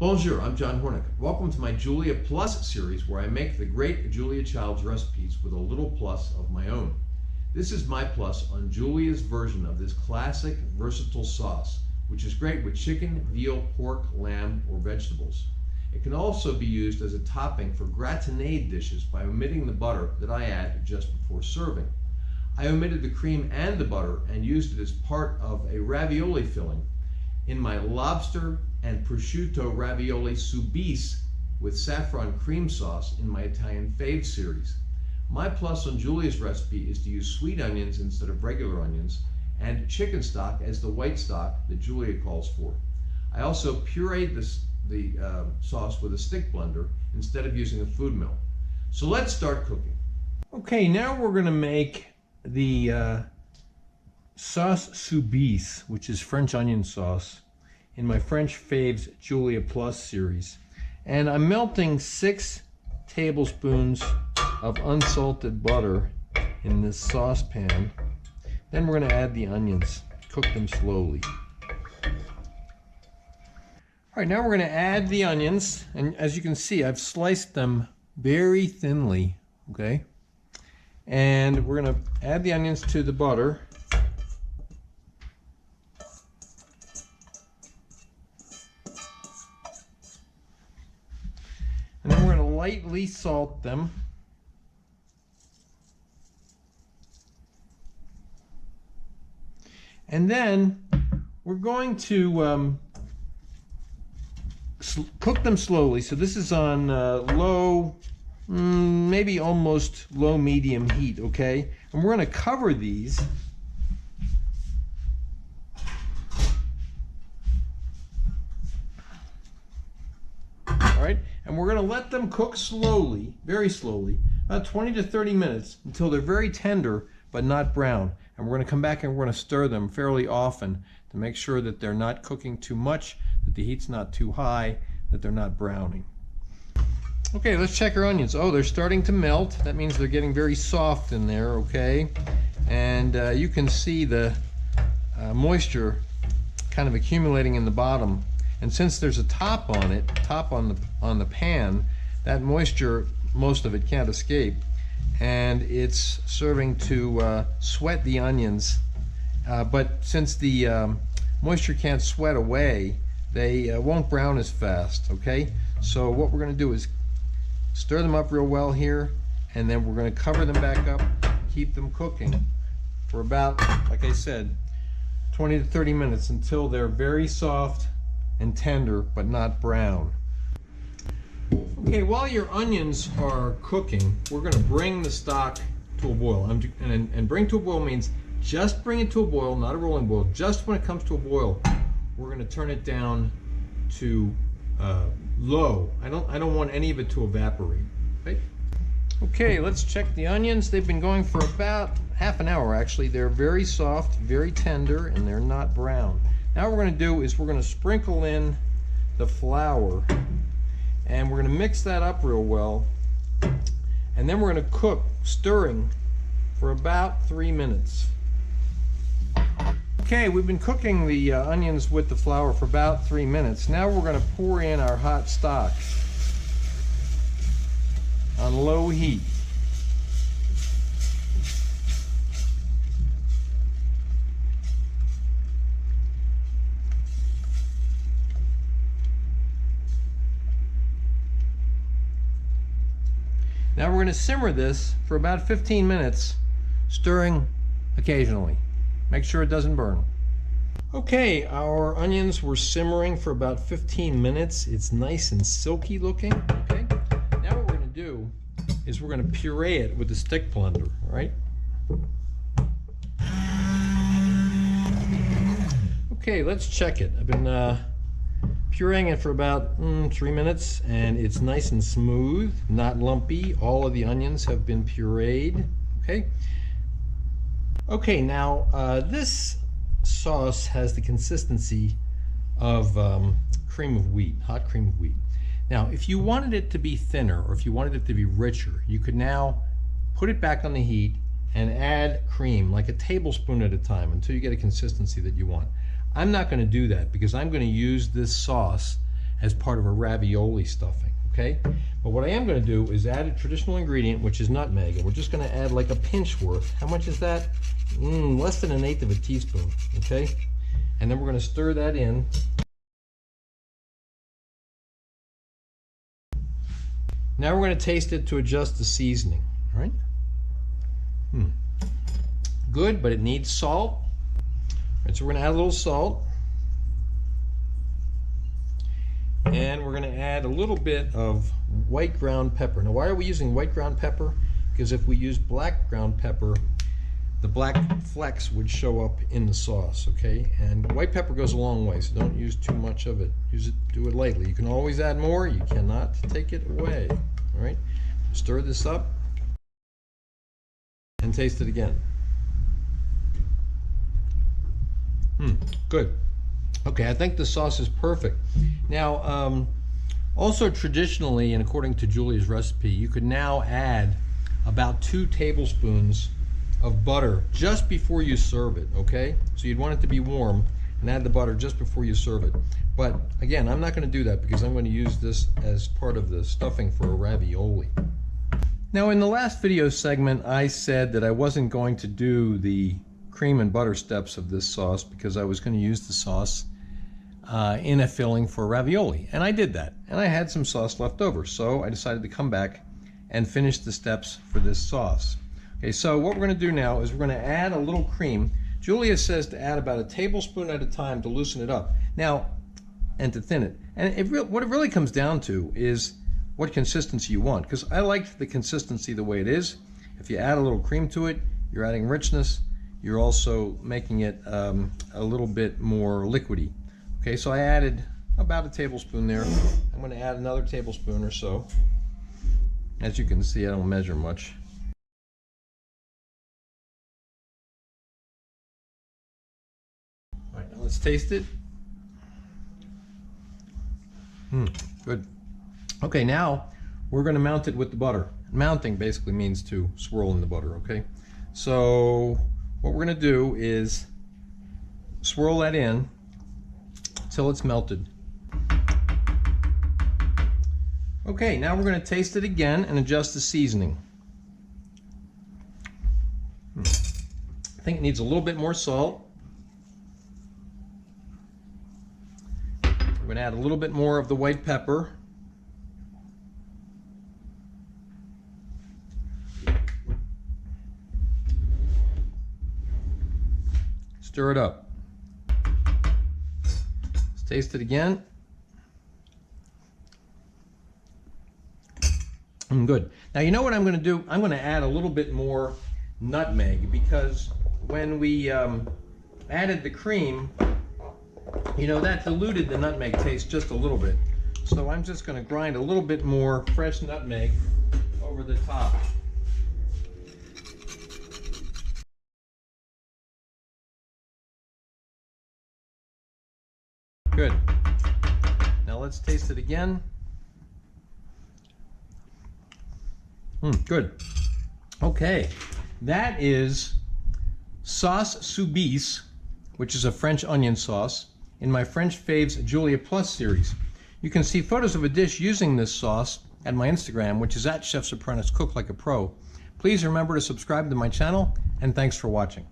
Bonjour, I'm John Hornick. Welcome to my Julia Plus series where I make the great Julia Child's recipes with a little plus of my own. This is my plus on Julia's version of this classic versatile sauce, which is great with chicken, veal, pork, lamb, or vegetables. It can also be used as a topping for grantineed dishes by omitting the butter that I add just before serving. I omitted the cream and the butter and used it as part of a ravioli filling in my Lobster and Prosciutto Ravioli Soubice with Saffron Cream Sauce in my Italian Faves series. My plus on Julia's recipe is to use sweet onions instead of regular onions and chicken stock as the white stock that Julia calls for. I also pureed the sauce with a stick blender instead of using a food mill. So let's start cooking. Okay, now we're going to make the sauce Soubice, which is French onion sauce, in my French Faves Julia Plus series. And I'm melting 6 tablespoons of unsalted butter in this saucepan. Then we're going to add the onions, cook them slowly. All right, now we're going to add the onions, and as you can see, I've sliced them very thinly, okay? And we're going to add the onions to the butter. And then we're going to lightly salt them. And then we're going to cook them slowly. So this is on low, maybe almost low medium heat, okay? And we're going to cover these. All right, and we're going to let them cook slowly, very slowly, about 20 to 30 minutes until they're very tender but not brown. And we're going to come back and we're going to stir them fairly often to make sure that they're not cooking too much, that the heat's not too high, that they're not browning. Okay, let's check our onions. Oh, they're starting to melt. That means they're getting very soft in there, okay? And you can see the moisture kind of accumulating in the bottom. And since there's a top on it, on the pan, that moisture, most of it can't escape. And it's serving to sweat the onions. But since the moisture can't sweat away, they won't brown as fast, okay? So what we're going to do is stir them up real well here, and then we're going to cover them back up, keep them cooking for about, like I said, 20 to 30 minutes until they're very soft and tender, but not brown. Okay, while your onions are cooking, we're going to bring the stock to a boil. And bring to a boil means just bring it to a boil, not a rolling boil. Just when it comes to a boil, we're going to turn it down to low. I don't want any of it to evaporate. Okay? Okay, let's check the onions. They've been going for about half an hour actually. They're very soft, very tender, and they're not brown. Now what we're going to do is we're going to sprinkle in the flour, and we're going to mix that up real well, and then we're going to cook, stirring, for about 3 minutes. Okay, we've been cooking the onions with the flour for about 3 minutes. Now we're going to pour in our hot stock on low heat. Now we're going to simmer this for about 15 minutes, stirring occasionally. Make sure it doesn't burn. Okay, our onions were simmering for about 15 minutes. It's nice and silky looking. Okay, now what we're going to do is we're going to puree it with the stick blender, all right? Okay, let's check it. I've been pureeing it for about 3 minutes, and it's nice and smooth, not lumpy. All of the onions have been pureed. Okay, now this sauce has the consistency of cream of wheat, hot cream of wheat. Now, if you wanted it to be thinner, or if you wanted it to be richer, you could now put it back on the heat and add cream, like a tablespoon at a time, until you get a consistency that you want. I'm not going to do that because I'm going to use this sauce as part of a ravioli stuffing, okay? But what I am going to do is add a traditional ingredient, which is nutmeg, and we're just going to add like a pinch worth. How much is that? Less than 1/8 of a teaspoon, okay? And then we're going to stir that in. Now we're going to taste it to adjust the seasoning, all right? Good, but it needs salt. All right, so we're going to add a little salt. And we're going to add a little bit of white ground pepper. Now, why are we using white ground pepper? Because if we use black ground pepper, the black flecks would show up in the sauce, okay? And white pepper goes a long way, so don't use too much of it. Do it lightly. You can always add more. You cannot take it away, all right? Stir this up and taste it again. Good. Okay, I think the sauce is perfect. Now, also traditionally, and according to Julia's recipe, you could now add about 2 tablespoons of butter just before you serve it, okay? So you'd want it to be warm and add the butter just before you serve it. But again, I'm not going to do that because I'm going to use this as part of the stuffing for a ravioli. Now, in the last video segment, I said that I wasn't going to do the cream and butter steps of this sauce because I was going to use the sauce in a filling for ravioli, and I did that, and I had some sauce left over, so I decided to come back and finish the steps for this sauce. Okay, so what we're going to do now is we're going to add a little cream. Julia says to add about a tablespoon at a time to loosen it up now and to thin it, and what it really comes down to is what consistency you want, because I liked the consistency the way it is. If you add a little cream to it, you're adding richness. You're also making it a little bit more liquidy. Okay, so I added about a tablespoon there. I'm going to add another tablespoon or so. As you can see, I don't measure much. All right, now let's taste it. Good. Okay, now we're going to mount it with the butter. Mounting basically means to swirl in the butter, okay? So what we're going to do is swirl that in until it's melted. Okay, now we're going to taste it again and adjust the seasoning. I think it needs a little bit more salt. We're going to add a little bit more of the white pepper. Stir it up. Let's taste it again. Good. Now you know what I'm going to do? I'm going to add a little bit more nutmeg because when we added the cream, you know, that diluted the nutmeg taste just a little bit. So I'm just going to grind a little bit more fresh nutmeg over the top. Good. Now let's taste it again. Good. Okay, that is sauce Soubice, which is a French onion sauce, in my French Faves Julia Plus series. You can see photos of a dish using this sauce at my Instagram, which is @Chef's Apprentice Cook Like a Pro. Please remember to subscribe to my channel, and thanks for watching.